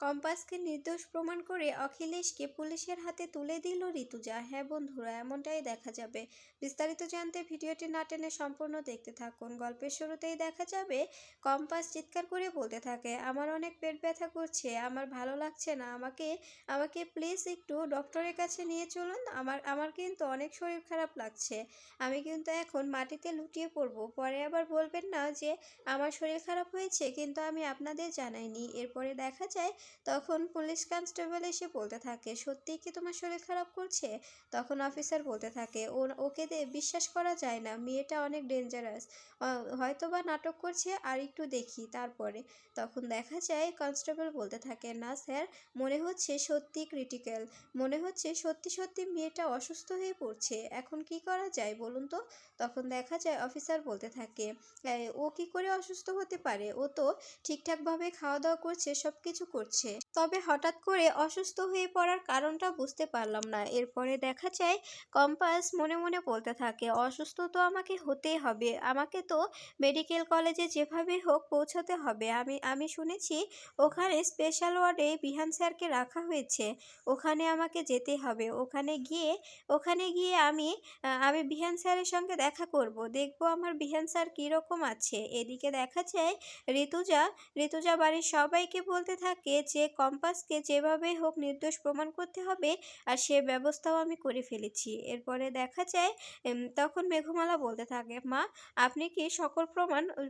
কম্পাসকে নির্দোষ প্রমাণ করে অখিলেশকে পুলিশের হাতে তুলে দিল ঋতুজা। হ্যাঁ বন্ধুরা, এমনটাই দেখা যাবে। বিস্তারিত জানতে ভিডিওটি না টেনে সম্পূর্ণ দেখতে থাকুন। গল্পের শুরুতেই দেখা যাবে কম্পাস চিৎকার করে বলতে থাকে, আমার অনেক পেট ব্যথা করছে, আমার ভালো লাগছে না, আমাকে আমাকে প্লিজ একটু ডক্টরের কাছে নিয়ে চলুন। আমার আমার কিন্তু অনেক শরীর খারাপ লাগছে, আমি কিন্তু এখন মাটিতে লুটিয়ে পড়বো, পরে আবার বলবেন না যে আমার শরীর খারাপ হয়েছে কিন্তু আমি আপনাদের জানাইনি। এরপরে দেখা যায় তখন পুলিশ কনস্টেবল এসে বলতে থাকে, সত্যিই কি তোমার শরীর খারাপ করছে? তখন অফিসার বলতে থাকে, ওকে বিশ্বাস করা যায় না, মেয়েটা অনেক ডেঞ্জারাস, হয়তো বা নাটক করছে, আর একটু দেখি তারপরে। তখন দেখা যায় কনস্টেবল বলতে থাকে, না স্যার, মনে হচ্ছে সত্যি ক্রিটিক্যাল, মনে হচ্ছে সত্যি সত্যি মেয়েটা অসুস্থ হয়ে পড়ছে, এখন কি করা যায় বলুন তো? তখন দেখা যায় অফিসার বলতে থাকে, ও কি করে অসুস্থ হতে পারে, ও তো ঠিকঠাকভাবে খাওয়া দাওয়া করছে, সব কিছু করছে, তবে হঠাৎ করে অসুস্থ হয়ে পড়ার কারণটা বুঝতে পারলাম না। এরপরে দেখা যায় কম্পাস মনে মনে বলতে থাকে, অসুস্থ তো আমাকে হতেই হবে, আমাকে তো মেডিকেল কলেজে যেভাবে হোক পৌঁছাতে হবে। আমি আমি শুনেছি ওখানে স্পেশাল ওয়ার্ডে বিহান স্যারকে রাখা হয়েছে, ওখানে আমাকে যেতে হবে, ওখানে গিয়ে আমি বিহান স্যারের সঙ্গে দেখা করব, দেখব আমার বিহান স্যার কীরকম আছে। এদিকে দেখা যায় ঋতুজা ঋতুজা বাড়ির সবাইকে বলতে থাকে যে কম্পাসকে যেভাবে হোক নির্দোষ প্রমাণ করতে হবে, আর সে ব্যবস্থাও আমি করে ফেলেছি। এরপরে দেখা যায় তখন মেঘমালা বলতে থাকে, মা, আপনি কি সকল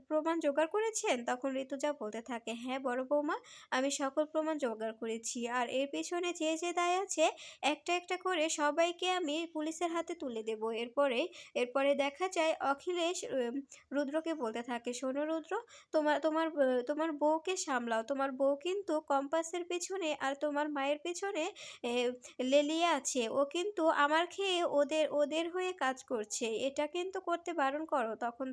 প্রমাণ জোগাড় করেছেন? তখন ঋতুজা বলতে থাকে, হ্যাঁ বড় বৌমা, আমি সকল প্রমাণ জোগাড় করেছি, আর এর পেছনে যে যে দায় আছে একটা একটা করে সবাইকে আমি পুলিশের হাতে তুলে দেব। এরপরে দেখা যায় অখিলেশ রুদ্রকে বলতে থাকে, শোনো রুদ্র, তোমার বউকে সামলাও, তোমার বউ কিন্তু কম্পাসের পেছনে আর তোমার মায়ের পেছনে লেলিয়ে আছে, ও কিন্তু আমার খেয়ে ওদের ওদের হয়ে কাজ করছে, এটা কিন্তু করতে বারণ করো। তখন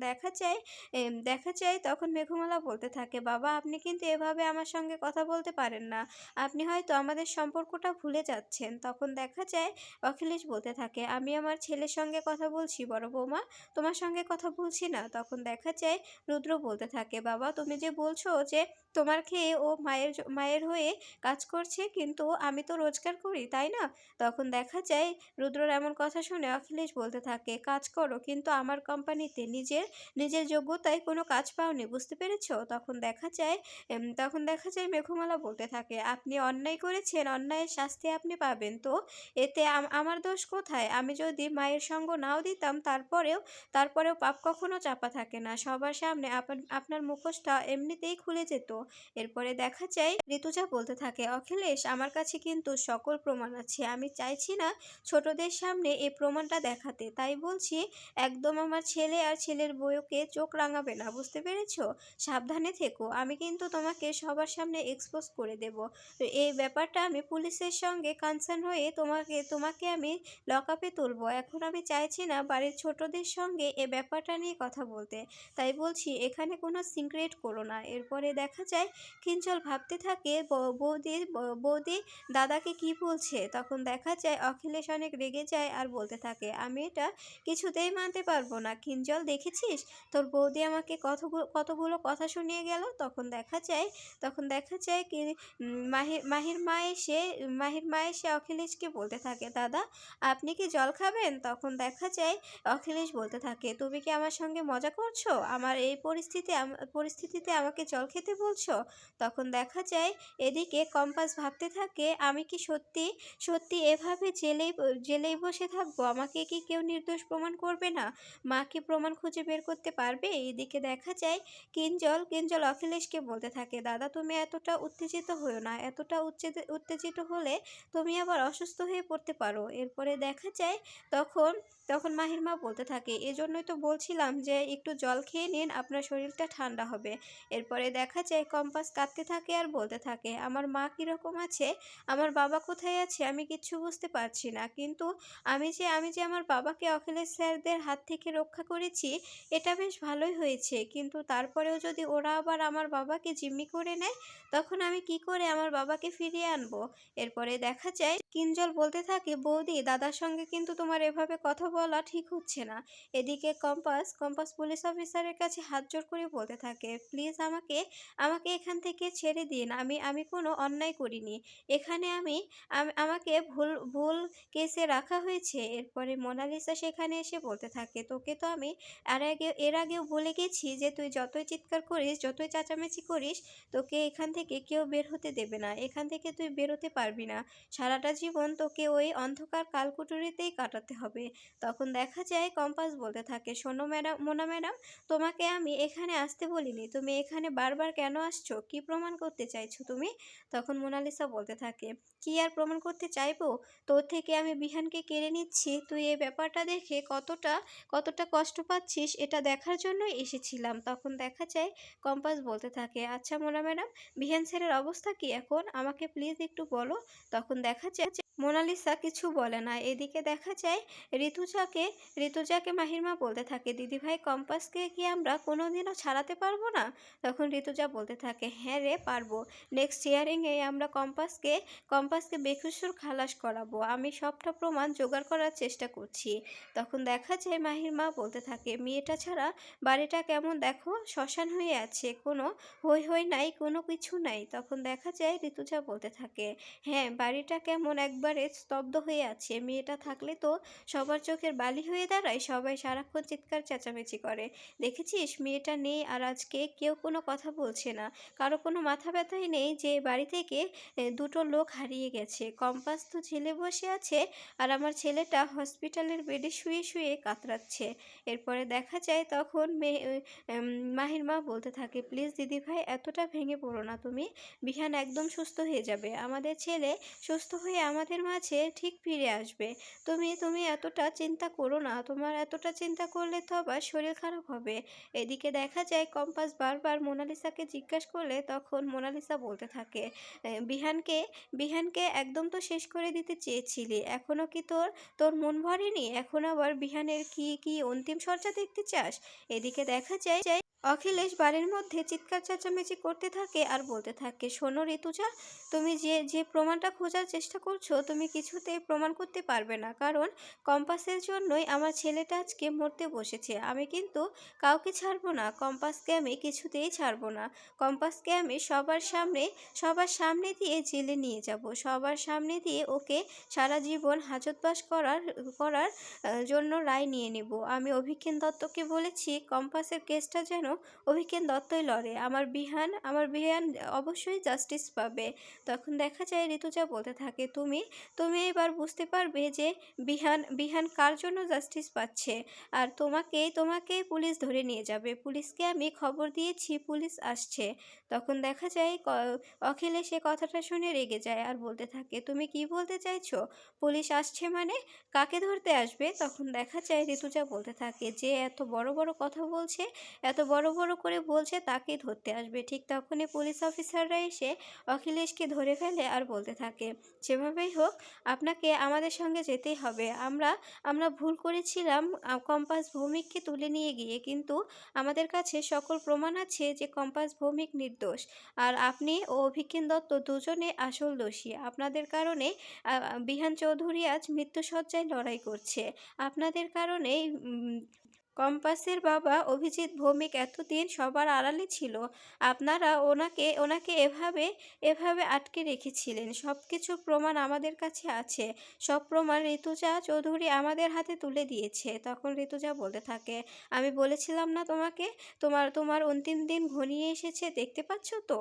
দেখা যায় তখন মেঘমালা বলতে থাকে, বাবা, আপনি কিন্তু এভাবে আমার সঙ্গে কথা বলতে পারেন না, আপনি হয়তো আমাদের সম্পর্কটা ভুলে যাচ্ছেন। তখন দেখা যায় অখিলেশ বলতে থাকে, আমি আমার ছেলের সঙ্গে কথা বলছি বড় বৌমা, তোমার সঙ্গে কথা বলছি না। তখন দেখা যায় রুদ্র বলতে থাকে, বাবা, তুমি যে বলছো যে তোমার খেয়ে ও মায়ের হয়ে কাজ করছে, কিন্তু আমি তো রোজগার করি, তাই না? তখন দেখা যায় রুদ্রর এমন কথা শুনে অখিলেশ বলতে থাকে, কাজ করো কিন্তু আমার কোম্পানিতে নিজের নিজের যোগ্যতায় কোনো কাজ পাওনি, বুঝতে পেরেছো? তখন দেখা যায় মেঘমালা বলতে থাকে, আপনি অন্যায় করেছেন, অন্যায়ের শাস্তি আপনি পাবেন, তো এতে আমার দোষ কোথায়? আমি যদি মায়ের সঙ্গ নাও দিতাম, তারপরেও পাপ কখনো চাপা থাকে না, সবার সামনে আপনার মুখোশটা এমনিতেই খুলে যেত। এরপরে দেখা যায় ঋতুজা বলতে থাকে, অখিলেশ, আমার কাছে কিন্তু সকল প্রমাণ আছে, আমি চাইছি না ছোটদের সামনে এই প্রমাণটা দেখাতে, তাই বলছি একদম আমার ছেলে আর ছেলের বউকে চোখ রাঙাবে না, বুঝতে পেরেছো? সাবধানে থেকো, আমি কিন্তু তোমাকে সবার সামনে এক্সপোজ করে দেব। তো এই ব্যাপারটা আমি পুলিশের সঙ্গে কনসার্ন হয়ে তোমাকে আমি লকআপে তুলবো। এখন আমি চাইছি না বাড়ির ছোটদের সঙ্গে এ ব্যাপারটা নিয়ে কথা বলতে, তাই বলছি এখানে কোনো সিক্রেট করো না। এরপরে দেখা যায় কিঞ্জল ভাবতে থাকে, বৌদি দাদাকে কি বলছে। তখন দেখা যায় অখিলেশ অনেক রেগে যায় আর বলতে থাকে, আমি এটা কিছুতেই মানতে পারবো না। কিঞ্জল, দেখেছিস তোর বৌদি আমাকে কতগুলো কথা শুনিয়ে গেল। তখন দেখা যায় কি মাহির মা এসে অখিলেশকে বলতে থাকে, দাদা, আপনি কি জল খাবেন? তখন দেখা যায় অখিলেশ বলতে থাকে, তুমি কি আমার সঙ্গে মজা করছো? আমার এই পরিস্থিতিতে আমাকে জল খেতে বলছো? তখন দেখা যায় এদিকে কম্পাস ভাবতে থাকে, আমি কি সত্যি সত্যি এভাবে জেলেই বসে থাকবো? আমাকে কি কেউ নির্দোষ প্রমাণ করবে না? মা কি প্রমাণ খুঁজে বের করতে পারবে? এদিকে দেখা যায় কিঞ্জল অখিলেশকে বলতে থাকে, দাদা, তুমি এতটা উত্তেজিত হও না, এতটা উত্তেজিত হলে তুমি আবার অসুস্থ হয়ে পড়তে পারো। এরপরে দেখা যায় তখন তখন মাহির মা বলতে থাকে, এজন্যই তো বলছিলাম যে একটু জল খেয়ে নিন, আপনার শরীরটা ঠান্ডা হবে। এরপরে দেখা যায় কম্পাস কাঁদতে থাকে আর বলতে থাকে, আমার মা কীরকম আছে, আমার বাবা কোথায় আছে, আমি কিচ্ছু বুঝতে পারছি না, কিন্তু আমি যে আমার বাবাকে অখিলেশ স্যারদের হাত থেকে রক্ষা করেছি, এটা বেশ ভালোই হয়েছে, কিন্তু তারপরেও যদি ওরা আবার আমার বাবাকে জিম্মি করে নেয়, তখন আমি কি করে আমার বাবাকে ফিরিয়ে আনবো? এরপরে দেখা যায় কিঞ্জল বলতে থাকে, বৌদি, দাদার সঙ্গে কিন্তু তোমার এভাবে কথা বলা ঠিক হচ্ছে না। এদিকে কম্পাস পুলিশ অফিসারের কাছে হাত জোড় করে বলতে থাকে, প্লিজ আমাকে আমাকে এখান থেকে ছেড়ে দিন, আমি কোনো কোনো অন্যায় করিনি। এখানে আমাকে ভুল ভুল কেসে রাখা হয়েছে। এরপরে মোনালিসা সেখানে এসে বলতে থাকে, তোকে তো আমি এর আগেও বলে গেছি যে তুই যতই চিৎকার করিস, যতই চেঁচামেচি করিস, তোকে এখান থেকে কেউ বের হতে দেবে না। এখান থেকে তুই বেরোতে পারবি না। সারাটা জীবন তোকে ওই অন্ধকার কালকুঠুরিতেই কাটাতে হবে। তখন দেখা যায় কম্পাস বলতে থাকে, শোনো ম্যাডাম, মোনা ম্যাডাম, তোমাকে আমি এখানে আসতে বলিনি। তুমি এখানে বারবার কেন আসছো? কি প্রমাণ করতে চাইছো তুমি? তখন মোনালিসা বলতে থাকে, কি আর প্রমাণ করতে চাইবো? তোর থেকে আমি বিহানকে কেড়ে নিচ্ছি, তুই এই ব্যাপারটা দেখে কতটা কতটা কষ্ট পাচ্ছিস এটা দেখার জন্যই এসেছিলাম। তখন দেখা যায় কম্পাস বলতে থাকে, আচ্ছা মোনা ম্যাডাম, বিহান স্যারের অবস্থা কি এখন? আমাকে প্লিজ একটু বলো। তখন দেখা যায় মোনালিসা কিছু বলে না। এদিকে দেখা যায় ঋতুজাকে ঋতুজাকে মাহির মা বলতে থাকে, দিদিভাই কম্পাসকে কি আমরা কোনোদিনও ছাড়াতে পারবো না? তখন ঋতুজা বলতে থাকে, হ্যাঁ রে, পারবো। নেক্সট হিয়ারিংয়ে আমরা কম্পাসকে বেকসুর খালাস করাবো। আমি সবটা প্রমাণ জোগাড় করার চেষ্টা করছি। তখন দেখা যায় মাহির মা বলতে থাকে, মেয়েটা ছাড়া বাড়িটা কেমন দেখো, শ্মশান হয়ে আছে, কোনো হই হই নাই, কোনো কিছু নাই। তখন দেখা যায় ঋতুজা বলতে থাকে, হ্যাঁ, বাড়িটা কেমন একবারে স্তব্ধ হয়ে আছে। মেয়েটা থাকলে তো সবার চোখের বালি হয়ে দাঁড়ায়, সবাই সারাক্ষণ চিৎকার চেঁচামেচি করে। দেখেছিস, মেয়েটা নেই আর আজকে কেউ কোনো কথা বলছে না। কারো কোনো মাথা ব্যথাই নেই যে বাড়ি থেকে দুটো লোক হারিয়ে গেছে। কম্পাস তো জেলে বসে আছে আর আমার ছেলেটা হসপিটালের বেডে শুয়ে শুয়ে কাতরাচ্ছে। এরপরে দেখা যায় তখন মাহির মা বলতে থাকে, প্লিজ দিদিভাই, এতটা ভেঙে পড়ো না তুমি। বিহান একদম সুস্থ হয়ে যাবে। আমাদের ছেলে সুস্থ হয়ে আমাদের মাঝে ঠিক ফিরে আসবে। তুমি এতটা চিন্তা করো না। তোমার এতটা চিন্তা করলে তো আবার শরীর খারাপ হবে। এদিকে দেখা যায় কম্পাস বারবার মোনালিসাকে জিজ্ঞাসা করলে তখন মোনালিসা বলতে থাকে, বিহানকে বিহানকে একদম তো শেষ করে দিতে চেয়েছিলি, এখনো কি তোর তোর মন ভরেনি? এখন আবার বিহানের কি কি অন্তিম সজ্জা দেখতে চাস? এদিকে দেখা যায় অখিলেশ বাড়ির মধ্যে চিৎকার চেঁচামেচি করতে থাকে আর বলতে থাকে, শোনো ঋতুজা, তুমি যে যে প্রমাণটা খোঁজার চেষ্টা করছো, তুমি কিছুতেই প্রমাণ করতে পারবে না। কারণ কম্পাসের জন্যই আমার ছেলেটা আজকে মরতে বসেছে। আমি কিন্তু কাউকে ছাড়বো না। কম্পাসকে আমি কিছুতেই ছাড়বো না। কম্পাসকে আমি সবার সামনে দিয়ে জেলে নিয়ে যাব। সবার সামনে দিয়ে ওকে সারা জীবন হাজতবাস করার করার জন্য রায় নিয়ে নেব। আমি অভিজ্ঞান দত্তকে বলেছি কম্পাসের কেসটা যেন অভিজ্ঞান দত্তই লড়ে। আমার বিহান অবশ্যই জাস্টিস পাবে। তখন দেখা যায় ঋতুজা বলতে থাকে, তুমি এবার বুঝতে পারবে যে বিহান কার জন্য জাস্টিস পাচ্ছে। আর তোমাকেই পুলিশ ধরে নিয়ে যাবে। পুলিশকে আমি খবর দিয়েছি, পুলিশ আসছে। তখন দেখা যায় অখিলেশ সে কথাটা শুনে রেগে যায় আর বলতে থাকে, তুমি কি বলতে চাইছো? পুলিশ আসছে মানে? কাকে ধরতে আসবে? তখন দেখা যায় ঋতুজা বলতে থাকে, যে এত বড় বড় কথা বলছে, এত বড় বড় করে বলছে, তাকেই ধরতে আসবে। ঠিক তখনই পুলিশ অফিসাররা এসে অখিলেশকে ধরে ফেলে আর বলতে থাকে, যেভাবেই হোক আপনাকে আমাদের সঙ্গে যেতেই হবে। আমরা ভুল করেছিলাম কম্পাস ভৌমিককে তুলে নিয়ে গিয়ে, কিন্তু আমাদের কাছে সকল প্রমাণ আছে যে কম্পাস ভৌমিক নির্দোষ। আর আপনি ও অভিজ্ঞান দত্ত দুজনে আসল দোষী। আপনাদের কারণে বিহান চৌধুরী আজ মৃত্যুশয্যায় লড়াই করছে। আপনাদের কারণেই কম্পাসের বাবা অভিজিৎ ভৌমিক এতদিন সবার আড়ালে ছিল। আপনারা ওনাকে এভাবে আটকে রেখেছিলেন। সব কিছু প্রমাণ আমাদের কাছে আছে। সব প্রমাণ ঋতুজা চৌধুরী আমাদের হাতে তুলে দিয়েছে। তখন ঋতুজা বলতে থাকে, আমি বলেছিলাম না তোমাকে, তোমার অন্তিম দিন ঘনিয়ে এসেছে, দেখতে পাচ্ছ তো?